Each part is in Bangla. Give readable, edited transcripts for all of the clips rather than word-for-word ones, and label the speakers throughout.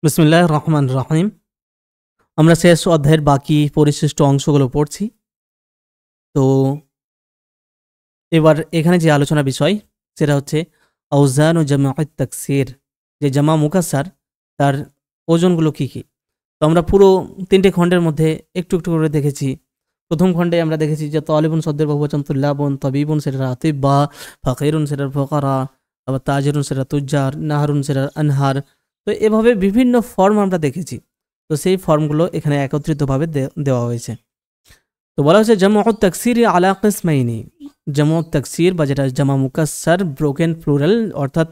Speaker 1: বিসমিল্লাহির রহমানির রহিম। আমরা শেষ অধ্যায়ের বাকি পরিশিষ্ট অংশগুলো পড়ছি। তো এবার এখানে যে আলোচনা বিষয় সেটা হচ্ছে আউজান ও জামাআত তাকসির, যে জামা মুকাসসার তার ওজনগুলো কি কি। তো আমরা পুরো 3টে খণ্ডের মধ্যে একটু একটু করে দেখেছি। প্রথম খণ্ডে আমরা দেখেছি যে তালিবুন শব্দের বহুবচন তুল্লাবুন, তাবিবুন সেটা আতিবা, ফাকিরুন সেটা ফুকারা, আবার তাজিরুন সেটা তুজ্জার, নাহারুন সেটা আনহার। তো এভাবে বিভিন্ন ফর্ম আমরা দেখেছি। তো সেই ফর্মগুলো এখানে একত্রিতভাবে দেওয়া হয়েছে। তো বলা হচ্ছে জামাউত তাকসির আলা কিসমাইনি, জামাউত তাকসির বা যেটা জামা মুকাসসার ব্রোকেন প্লুরাল, অর্থাৎ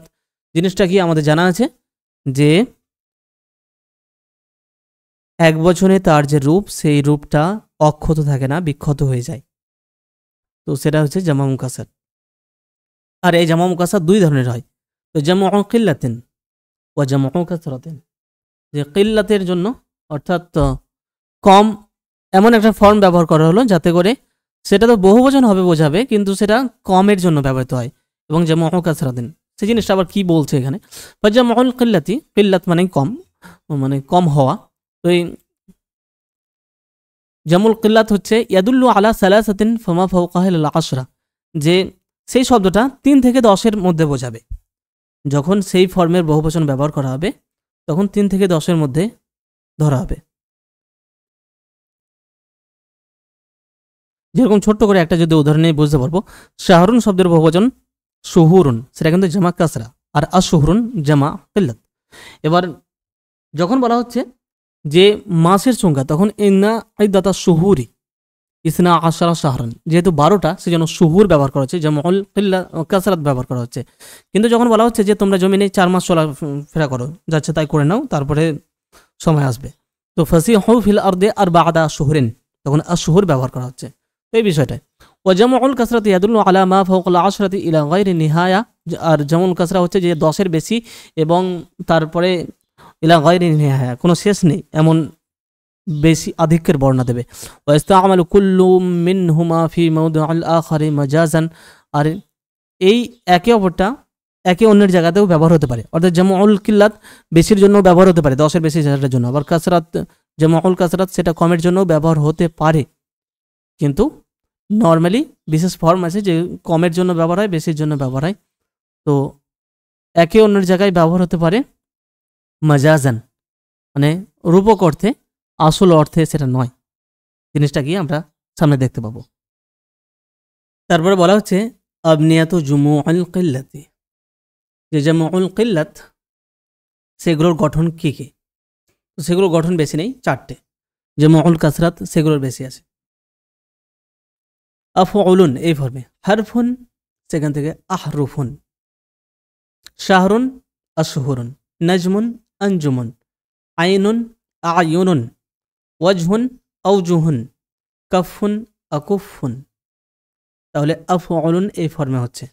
Speaker 1: জিনিসটা কি আমাদের জানা আছে যে এক বচনে তার যে রূপ সেই রূপটা অক্ষত থাকে না, বিক্ষত হয়ে যায়। তো সেটা হচ্ছে জামা মুকাসসার। আর এই জামা মুকাসসার দুই ধরনের হয়। তো জামাউ কিল্লাতিন ও জামাউ কাসরাতিন, যে কিল্লাতের জন্য অর্থাৎ কম, এমন একটা ফর্ম ব্যবহার করা হলো যাতে করে সেটা তো বহুবচন হবে বোঝাবে, কিন্তু সেটা কমের জন্য ব্যবহৃত হয়। এবং জামাউ কাসরাতিন সেই জিনিসটা আবার কি বলছে এখানে, বা জামাউল কিল্লাতি, কিল্লাত মানে কম, মানে কম হওয়া। তো এই জামুল কিল্লাত হচ্ছে ইয়াদুল্লু আলা সালাসাতিন ফামা ফাওকাহা ইলা আশরা, যে সেই শব্দটা 3 থেকে 10-এর মধ্যে বোঝাবে। যখন সেই ফর্মের বহুবচন ব্যবহার করা হবে তখন 3 থেকে 10-এর মধ্যে ধরা হবে। যেরকম ছোট্ট করে একটা যদি উদাহরণ নিয়ে বুঝতে পারবো, শাহরুন শব্দের বহুবচন শুহুরুন, সেটা কিন্তু জামা কাসরা, আর আশুহুরুন জামা কিল্লাত। এবার যখন বলা হচ্ছে যে মাসের সংখ্যা, তখন ইন্না ইদ্দাতা শুহুরি ইসনা আশারা শাহরান, যেহেতু 12টা সেজন্য শুহুর ব্যবহার করা হচ্ছে, জামাউল কাসরাত ব্যবহার করা হচ্ছে। কিন্তু যখন বলা হচ্ছে যে তোমরা জমিনে 4 মাস চলাফেরা করো, যাচ্ছে তাই করে নাও, তারপরে সময় আসবে, তো ফাসিহু ফিল আরদি আরবাআতা আশহুরিন, তখন আশহুর ব্যবহার করা হচ্ছে। তো এই বিষয়টাই ও জামাউল কাসরাত ইয়াদুল্লু আলা মা ফাওকাল আশরাতি ইলা গায়রি নিহায়া, আর জামাউল কাসরা হচ্ছে যে 10-এর বেশি এবং তারপরে ইলা গায়রি নিহায়া, কোনো শেষ নেই, এমন বেশি আধিক্যের বর্ণনা দেবে। ওয়াস্তামালু কুল্লু মিনহুমা ফি মাওদিআল আখারি মাজাজান, আর এই একে অপরটা একে অন্যের জায়গাতেও ব্যবহার হতে পারে। অর্থাৎ জামাউল কিল্লাত বেশির জন্য ব্যবহার হতে পারে, 10-এর বেশি সেটার জন্য। আবার কাসরাত, জামাউল কাসরাত সেটা কমের জন্য ব্যবহার হতে পারে, কিন্তু নর্মালি বিশেষ ফর্ম আছে যে কমের জন্য ব্যবহার হয়, বেশির জন্য ব্যবহার হয়। তো একে অন্যের জায়গায় ব্যবহার হতে পারে মাজাজান, মানে রূপক অর্থে, আসল অর্থে সেটা নয়। জিনিসটা কি আমরা সামনে দেখতে পাবো। তারপরে বলা হচ্ছে আবনিয়াত জুমুউল কিল্লাতি, যে জামউল কিল্লাত সেগুলোর গঠন কি কি। তো সেগুলোর গঠন বেশি নেই, 4টে। জামউল কাসরাত সেগুলোর বেশি আছে। আফউলুন এই ফর্মে, হারফুন সেখান থেকে আহরুফুন, শাহরুন আশহুরুন, নাজমুন আনজুমুন, আইনুন আয়ুনুন, ওয়াজহুন আউজুহুন, কাফুন আকুফুন। তাহলে আফউলুন এই ফর্মে হচ্ছে।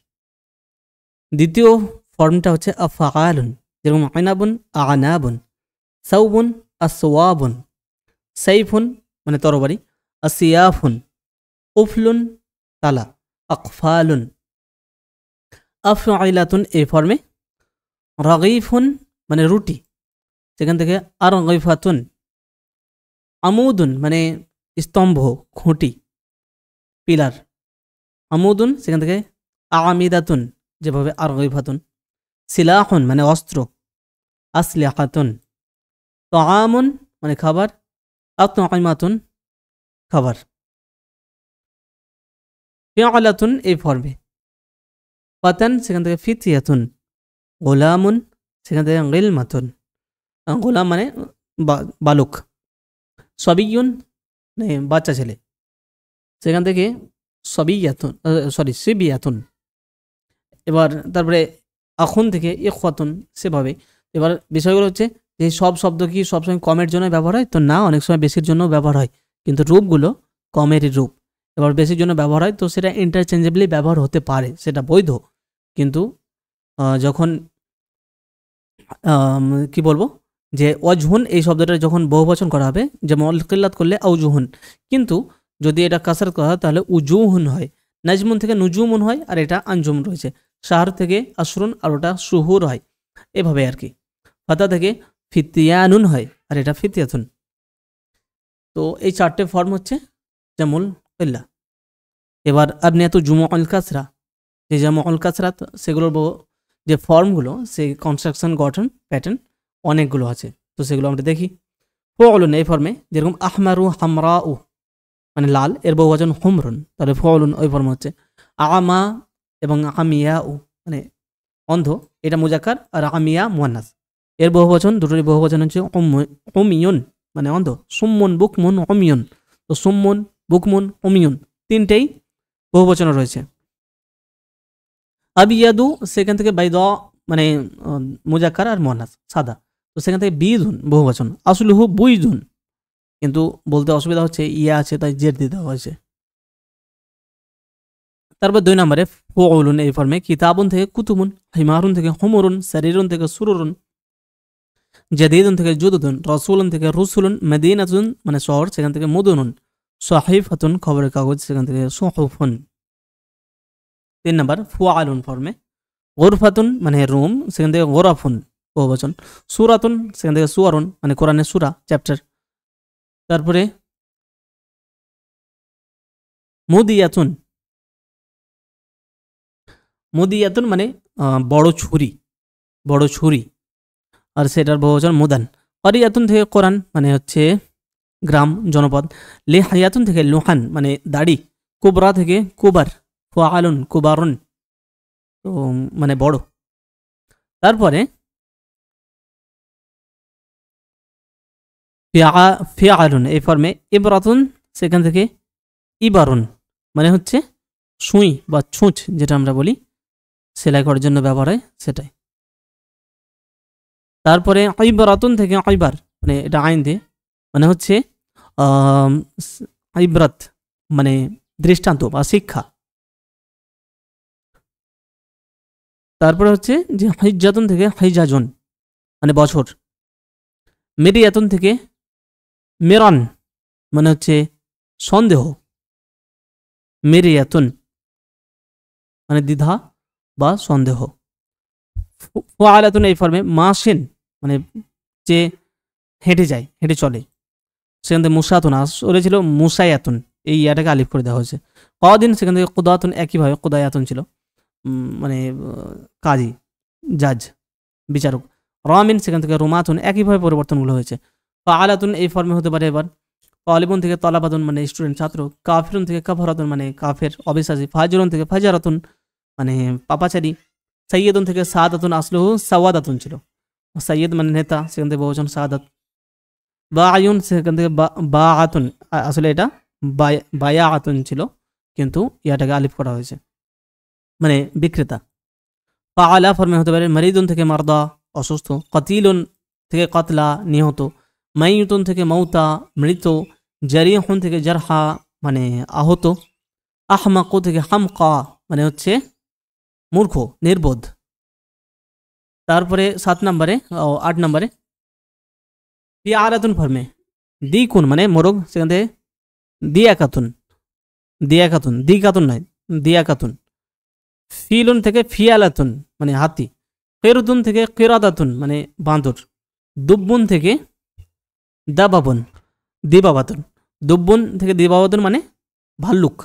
Speaker 1: দ্বিতীয় ফর্মটা হচ্ছে আফআলুন, যেরকম আনাবুন আনাবুন, সাউবুন আসওয়াবুন, সাইফুন মানে তরবারি, আসিয়াফুন, উফলুন তালা, আকফালুন। আফআইলাতুন এই ফর্মে, রাগীফুন মানে রুটি, সেখান থেকে আরগীফাতুন, আমুদুন মানে স্তম্ভ, খুঁটি, পিলার, আমুদুন সেখান থেকে আমিদাতুন, যেভাবে আরগীফাতুন, সিলাহুন মানে অস্ত্র, আসলিহাতুন, তাআমুন মানে খাবার, আতঈমাতুন খাবার। ফিআলাতুন এই ফর্মে, ফাতান সেখান থেকে ফিতিয়াতুন, গোলামুন সেখান থেকে গিলমাতুন, গোলাম মানে বালক, সবিয়ুন মানে বাচ্চা ছেলে, সেখান থেকে সবিয়াতুন, সিবিয়াতুন। এবার তারপরে আখুন থেকে ইখওয়াতুন, সেভাবে। এবার বিষয়গুলো হচ্ছে যে সব শব্দ কি সবসময় কমের জন্য ব্যবহার হয়? তো না, অনেক সময় বেশির জন্য ব্যবহার হয়, কিন্তু রূপগুলো কমেরই রূপ। এবার বেশির জন্য ব্যবহার হয় তো সেটা ইন্টারচেঞ্জেবলি ব্যবহার হতে পারে, সেটা বৈধ। কিন্তু যখন কি বলবো, যে ওয়াজহুন এই শব্দটা যখন বহুবচন করা হবে, যেমন কিল্লাত করলে আউজুহুন, কিন্তু যদি এটা কাসরাত করা হয় তাহলে উজুহুন হয়। নাজমুন থেকে নুজুমুন হয়, আর এটা আঞ্জুম রয়েছে। শাহর থেকে আশরুন, আর ওটা শুহুর হয়, এভাবে আর কি। ফাতা থেকে ফিতিয়ানুন হয়, আর এটা ফিতিয়াতুন। তো এই চারটে ফর্ম হচ্ছে জামুল কিল্লা। এবার আবনিয়াতু জুমুল কাসরা, যে জামুল কাসরা সেগুলোর যে ফর্মগুলো, সেই কনস্ট্রাকশন গঠন প্যাটার্ন অনেকগুলো আছে। তো সেগুলো আমরা দেখি। ফুলুন এই ফর্মে যেরকম আহমারু হামরাউ মানে লাল, এর বহুবচন হুমরুন, তাহলে ফুলুন ওই ফর্ম হচ্ছে। আমা এবং আমিয়াউ মানে অন্ধ, এটা মুজাক্কার, আর আমিয়া মুয়ান্নাস। এর বহুবচন দুটোরই বহুবচন হচ্ছে উমিয়ুন মানে অন্ধ। সুম্মুন বুকমুন উমিয়ুন, তো সুম্মুন বুকমুন উমিয়ুন তিনটেই বহুবচন রয়েছে। আবিয়াদু সেখান থেকে বাইদ মানে মুজাক্কার আর মুয়ান্নাস সাদা, তো সেখান থেকে বিদুন বহুবচন। আসলুহু বুইদুন, কিন্তু বলতে অসুবিধা হচ্ছে ইয়া আছে তাই জের দিতে হয়েছে। তারপর 2 নম্বরে ফুউলুন এই ফর্মে কিতাবুন থেকে কুতুবুন, হিমারুন থেকে হুমুরুন, সারিরুন থেকে সুরুরুন, জাদিদুন থেকে জুদুদুন, রসুলুন থেকে রুসুলুন, মদিনাতুন মানে শহর সেখান থেকে মুদুনুন, সাহিফাতুন খবরের কাগজ সেখান থেকে সুহুফুন। 3 নম্বর ফুআলুন ফর্মে গুরফাতুন মানে রুম সেখান থেকে গোরাফুন বহুবচন, সূরাতুন সেখান থেকে সুয়ারুন মানে কোরআনের সূরা চ্যাপ্টার। তারপরে মুদিয়াতুন, মুদিয়াতুন মানে বড় ছুরি, বড় ছুরি, আর সেটার বহুবচন মুদান। করিয়াতুন থেকে কোরআন মানে হচ্ছে গ্রাম জনপদ। লেহায়াতুন থেকে লোহান মানে দাড়ি। কুবরা থেকে কুবার, ফুআলুন কুবারুন তো মানে বড়। তারপরে ফিআলুন এই ফর্মে ইবরাতুন সেখান থেকে ইবারুন মানে হচ্ছে সুই বা ছুঁচ, যেটা আমরা বলি সেলাই করার জন্য ব্যবহার হয় সেটাই। তারপরে ইবরাতুন থেকে ইবার মানে এটা আইন দিয়ে মানে হচ্ছে ইবরাত মানে দৃষ্টান্ত বা শিক্ষা। তারপরে হচ্ছে যে হিজ্জাতুন থেকে হিজাজুন মানে বছর। মিরিয়াতুন থেকে মেরন মানে হচ্ছে সন্দেহ। মিরিয়াতুন মানে দ্বিধা বা সন্দেহ। ফুআলাতুন এই ফর্মে মাসিন মানে যে হেঁটে যায়, হেঁটে চলে, সেখান থেকে মুসাতুন আসলে ছিল মুসায়াতুন, এই ইয়াটাকে আলিফ করে দেওয়া হয়েছে। কদিন সেখান থেকে কুদাতুন একইভাবে কুদায়াতুন ছিল মানে কাজী জাজ বিচারক। রমিন সেখান থেকে রোমাতুন একইভাবে পরিবর্তনগুলো হয়েছে। ফাআলাতুন এই ফর্মে হতে পারে এবার তালিবুন থেকে তলাবাতুন মানে স্টুডেন্ট ছাত্র। কাফিরুন থেকে কাফারাতুন মানে কাফের অবিশ্বাসী। ফাজিরুন থেকে ফাজারাতুন মানে পাপাচারী। সৈয়দুন থেকে সাদাতুন আসলহু সাওয়াদাতুন ছিল, সৈয়দ মানে নেতা সেখান থেকে বহুবচন সাদাত। বায়ুন সেখান থেকে বা আতুন আসলে এটা বায়া আতুন ছিল কিন্তু ইয়াটাকে আলিফ করা হয়েছে মানে বিক্রেতা। ফাআলা ফর্মে হতে পারে মরিদুন থেকে মারদা অসুস্থ। কতিলুন থেকে কতলা নিহত। মাইয়ুতুন থেকে মৌতা মৃত। জারিহুন থেকে জারহা মানে আহত। আহমাকু থেকে হামকা মানে হচ্ছে মূর্খ নির্বোধ। তারপরে 7 নম্বরে 8 নম্বরে ফিআলাতুন ফর্মে দিকুন মানে মোরগ সেখান থেকে দিয়াকাতুন, দিয়াকাতুন দিকাতুন নয় দিয়াকাতুন। ফিলুন থেকে ফিয়ালাতুন মানে হাতি। কেরুতুন থেকে কেরাদাতুন মানে বাঁদর। দুব্বুন থেকে দাবাবুন দিবাবাতুন। দুব্বুন থেকে দিবাবাতুন মানে ভাল্লুক।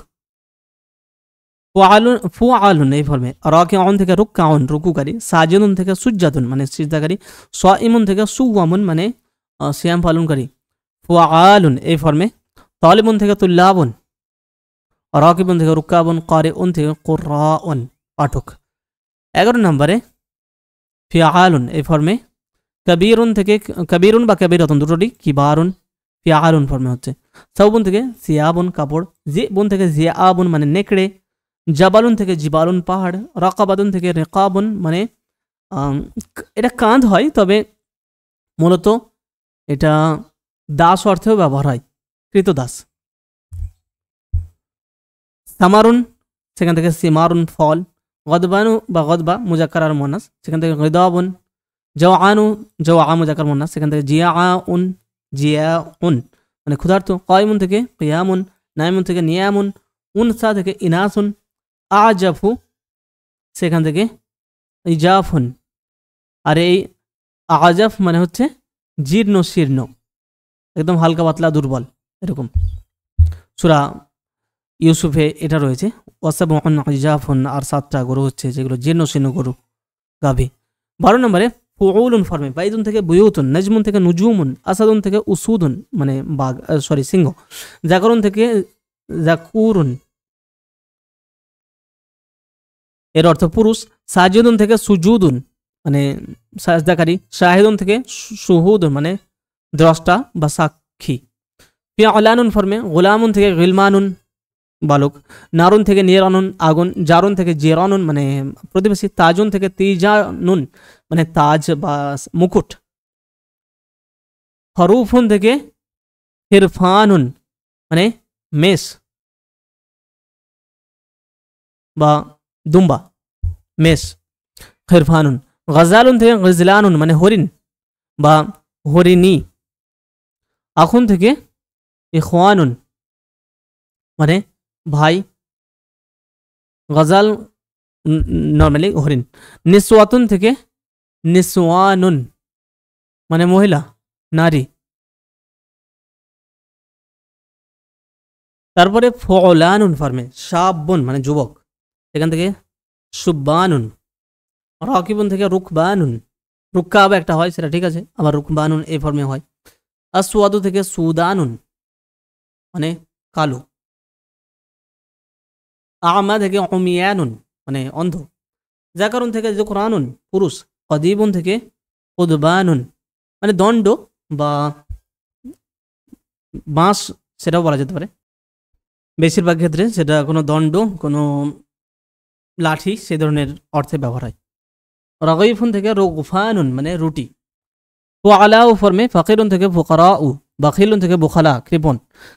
Speaker 1: ফুআলুন এই ফর্মে রাকিউন থেকে রুকআউন রুকুকারী। সাজিদুন থেকে সুজ্জাতুন মানে সিজদাকারী। সাইমুন থেকে সুওয়ামুন মানে সিয়াম পালনকারী। ফুআলুন এই ফর্মে তালিবুন থেকে তুল্লাবুন। রাকিবুন থেকে রুকাবুন। কারিউন থেকে কুরআউন পাঠক। 11 নম্বরে ফিআলুন এই ফর্মে কবিরুন থেকে কবিরুন বা কবিরাতুন দুটোটি কিবারুন ফিআলুন ফর্মে হচ্ছে। সাউবুন থেকে সিয়াবুন কাপড়। জিবুন থেকে জিয়াবুন মানে নেকড়ে। জাবালুন থেকে জিবালুন পাহাড়। রাকাবাতুন থেকে রেকাবুন মানে এটা কাঁধ হয়, তবে মূলত এটা দাস অর্থেও ব্যবহার হয়, কৃতদাস। সামারুন সেখান থেকে সিমারুন ফল। গদবানু বা গদবা মুজাক্কার আর মুয়ান্নাস সেখান থেকে গিদাবুন। জাওআনু জাওআ মুজাক্কার মুয়ান্নাস সেখান থেকে জিয়াউন জিয়াউন মানে ক্ষুধার্ত। কায়মুন থেকে কিয়ামুন। নাইমুন থেকে নিয়ামুন। উনসা থেকে ইনাসুন। আজাফু সেখান থেকে ইজাফুন। আর এই আজাফ মানে হচ্ছে জীর্ণ শীর্ণ, একদম হালকা পাতলা দুর্বল এরকম। সূরা ইউসুফে এটা রয়েছে, ওয়াসাবুন ইজাফুন, আর 7টা গরু হচ্ছে যেগুলো জীর্ণ শীর্ণ গরু গাভী। 12 নম্বরে ফুউলুন ফর্মে বাইদুন থেকে বুয়ুতুন, নাজমুন থেকে নুজুমুন, আসাদুন থেকে উসুদুন মানে বাঘ সিংহ, জাকরুন থেকে জাকুরুন এর অর্থ পুরুষ, সাজিদুন থেকে সুজুদুন মানে সাজদাকারী, শাহিদুন থেকে শুহুদুন মানে দ্রষ্টা বা সাক্ষী। ফিআলানুন ফর্মে গোলামুন থেকে গিলমানুন বালক, নারুন থেকে নিরানুন আগুন, জারুন থেকে জেরানুন মানে প্রতিবেশী, তাজুন থেকে তিজানুন মানে তাজ বা মুকুট, হরুফুন থেকে হিরফানুন মানে মেষ বা দুম্বা মেষ, হিরফানুন। গজালুন থেকে গজলানুন মানে হরিণ বা হরিণী, আখুন থেকে ইখওয়ানুন মানে ভাই, গজাল নর্মালি হরিণ। নিসওয়াতুন থেকে নিসওয়ানুন মানে মহিলা নারী। তারপরে ফুলানুন ফর্মে শাবুন মানে যুবক, এখান থেকে সুব্বানুন। রাকিবুন থেকে রুকবানুন, রুক্কাব একটা হয় সেটা ঠিক আছে, আবার রুকবানুন এই ফর্মে হয়। আসওয়াদু থেকে সুদানুন মানে কালো, আমা থেকে উমিয়ানুন মানে অন্ধ, জাকারুন থেকে যুকরানুন পুরুষ, কদিবুন থেকে উদবানুন মানে দণ্ড বা বাঁশ সেটাও বলা যেতে পারে, বেশিরভাগ ক্ষেত্রে সেটা কোনো দণ্ড কোনো লাঠি সে ধরনের অর্থে ব্যবহার হয়। রাগীফুন থেকে রুগফানুন মানে রুটি। ফুআলাউ ফর্মে ফাকিরুন থেকে ফুকারাউ, বাখিলুন থেকে বুখালা কৃপণ,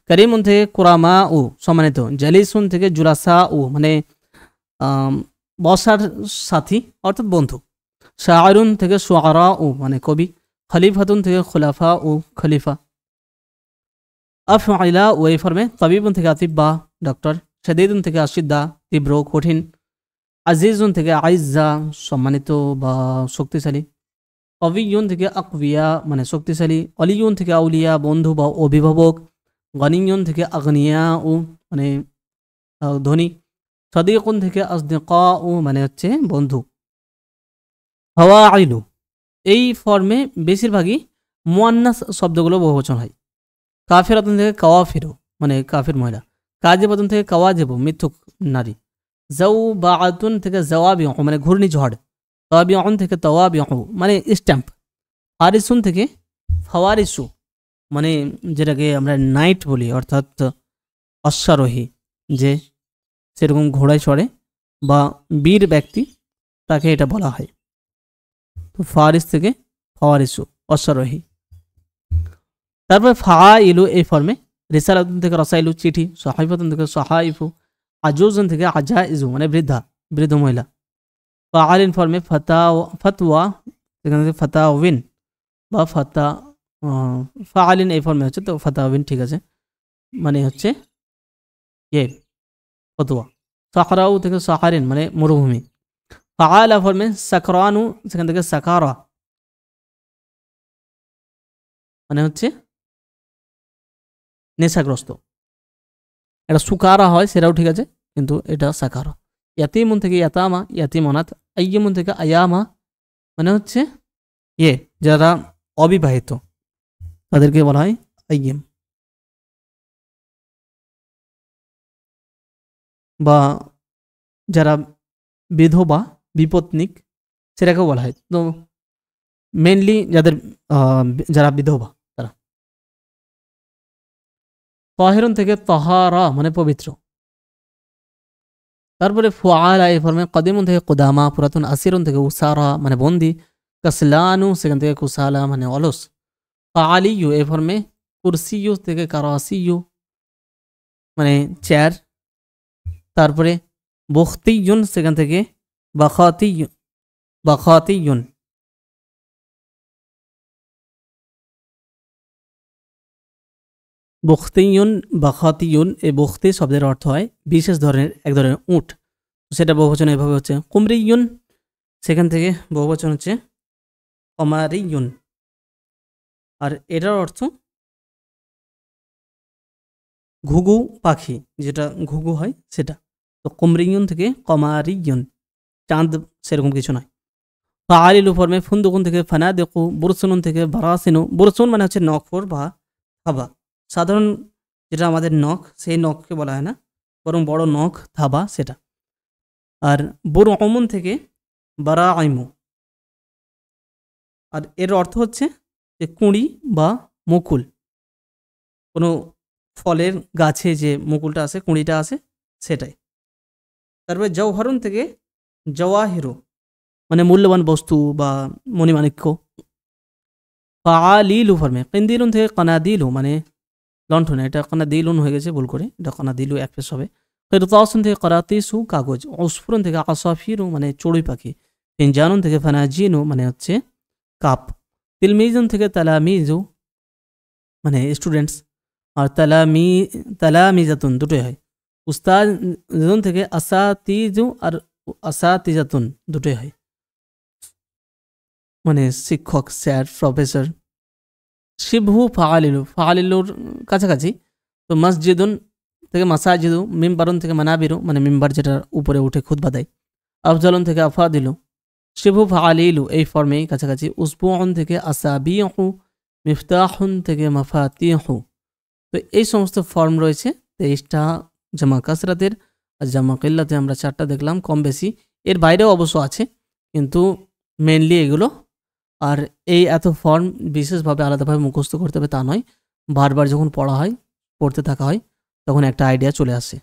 Speaker 1: করিমুন থেকে কুরামাউ সম্মানিত, জালিসুন থেকে জুলাসাউ মানে বসার সাথী অর্থাৎ বন্ধু, শাআরুন থেকে শুআরাউ মানে কবি, খলিফাতুন থেকে খুলাফাউ খলিফা। আফআইলা ওই ফর্মে তাবিবুন থেকে আতিব্বা ডক্টর, শাদীদুন থেকে আশিদ্দা তীব্র কঠিন, আজিজুন থেকে আইজ্জা সম্মানিত বা শক্তিশালী, কবিয়ুন থেকে আকবিয়া মানে শক্তিশালী, অলিয়ুন থেকে আউলিয়া বন্ধু বা অভিভাবক, গনিয়ুন থেকে আগনিয়া ও মানে ধনী, সদিকুন থেকে আসদিকা ও মানে হচ্ছে বন্ধু। হাওয়াইলু এই ফর্মে বেশিরভাগই মুয়ান্নাস শব্দগুলো বহুবচন হয়। কাফিরাতুন থেকে কাওয়াফিরু মানে কাফির মহিলা, কাজিবাতুন থেকে কাওয়াজিবু মিথ্যুক নারী, জাওবাআতুন থেকে জাওয়াবিউ মানে ঘূর্ণিঝড়, তাবিউন থেকে তাওয়াবিউ মানে স্ট্যাম্প, ফারিসুন থেকে ফাওয়ারিসু মানে যেটাকে আমরা নাইট বলি অর্থাৎ অশ্বারোহী, যে সেরকম ঘোড়ায় চড়ে বা বীর ব্যক্তি তাকে এটা বলা হয়। তো ফারিস থেকে ফাওয়ারিসু অশ্বারোহী। তারপর ফাইলু এই ফর্মে রিসালাতুন থেকে রসাইলু চিঠি, সাহাইফাতুন থেকে সাহাইফু, আজুজুন থেকে আজাইজু মানে বৃদ্ধা বৃদ্ধ মহিলা। ফাআলিন ফর্মে ফতওয়া সেখান থেকে ফাতাউইন বা ফাআলিন এই ফর্মে হচ্ছে, তো ফাতাউইন ঠিক আছে মানে হচ্ছে ইয়ে ফতোয়া। সাকরাউ থেকে সাহারিন মানে মরুভূমি। ফাআলা ফর্মে সাকরানু সেখান থেকে সাকারা মানে হচ্ছে নেশাগ্রস্ত, এটা সুকারা হয় সেটাও ঠিক আছে কিন্তু এটা সাকারা। ইয়াতিমুন থেকে ইয়াতামা ইয়াতিমনাত, আইয়িমুন থেকে আয়ামা মানে হচ্ছে যারা অবিবাহিত তাদেরকে বলা হয় আইয়িম, বা যারা বিধবা বিপত্নিক সেটাকেও বলা হয়। তো মেনলি যারা বিধবা তারা। তাহিরুন থেকে তাহারা মানে পবিত্র। তারপরে ফুআলা এই ফর্মে কদিমুন থেকে কুদামা পুরাতন, আসিরুন থেকে উসারা মানে বন্দি, কাসলানু সেখান থেকে কুসালা মানে অলস। ফাআলিয়ু এই ফর্মে কুরসিয়ু থেকে কারাসিয়ু মানে চেয়ার। তারপরে বখতিয়ুন সেখান থেকে বাখাতিয়ুন বখতিয়ুন বাখাতিয়ুন, এই বখতি শব্দের অর্থ হয় বিশেষ ধরনের এক ধরনের উট, সেটা বহুবচন এভাবে হচ্ছে কুমরিয়ুন, সেখান থেকে বহুবচন হচ্ছে কমারিয়ুন। আর এটার অর্থ ঘুঘু পাখি, যেটা ঘুঘু হয় সেটা। তো কুমরিয়ন থেকে কমারিয়ন, চাঁদ সেরকম কিছু নয়। ফাআলিলু ফর্মে ফুন্দুকুন থেকে ফানাদিকু, বুরসুনুন থেকে বারাসিনু। বুরসুন মানে হচ্ছে নখর বা থাবা। সাধারণ যেটা আমাদের নখ, সেই নখকে বলা হয় না, বরং বড় নখ থাবা সেটা। আর বুরউমুন থেকে বারাইমু। আর এর অর্থ হচ্ছে যে কুঁড়ি বা মুকুল। কোনো ফলের গাছে যে মুকুলটা আছে, কুঁড়িটা আছে, সেটাই। তারপরে জওহরুন থেকে জওয়াহিরু, মানে মূল্যবান বস্তু বা মণিমাণিক্য। ফাআলিলু ফর্মে কিন্দিলুন থেকে কানাদিলু, মানে লণ্ঠন, এটা কানাদিলুন হয়ে গেছে ভুল করে, এটা কানাদিলু এক পেশ হবে। কিরতাসুন থেকে কারাতিসু, কাগজ। উসফুরুন থেকে আসাফিরু, মানে চড়ুই পাখি। ফিনজানুন থেকে ফানাজিনু, মানে হচ্ছে কাপ। তিলমিজুন থেকে তালামিজু, মানে স্টুডেন্টস। আর তালামিজাতুন দুটোই হয়। উস্তাদুন থেকে আসাতিজু আর আসাতিজাতুন দুটোই হয়, মানে শিক্ষক, স্যার, প্রফেসর। শিবহু ফাআলিলু, ফাআলিলুর কাছাকাছি। তো মসজিদুন থেকে মাসাজিদু, মিম্বারুন থেকে মানাবিরু, মানে মিম্বার যেটার উপরে উঠে খুতবা দেয়। আফজালুন থেকে আফাদিলু। শিবহু ফাআলিলু এই ফর্মেই কাছাকাছি। উসবুউন থেকে আসাবিহু, মিফতাহুন থেকে মাফাতিহু। তো এই সমস্ত ফর্ম রয়েছে 23টা জামা কাসরাতের। আর জামা কিল্লাতে আমরা 4টা দেখলাম, কম বেশি এর বাইরেও অবশ্য আছে, কিন্তু মেনলি এগুলো। আর এই এত ফর্ম বিশেষভাবে আলাদাভাবে মুখস্থ করতে হবে তা নয়, বারবার যখন পড়া হয়, পড়তে থাকা হয়, তখন একটা আইডিয়া চলে আসে।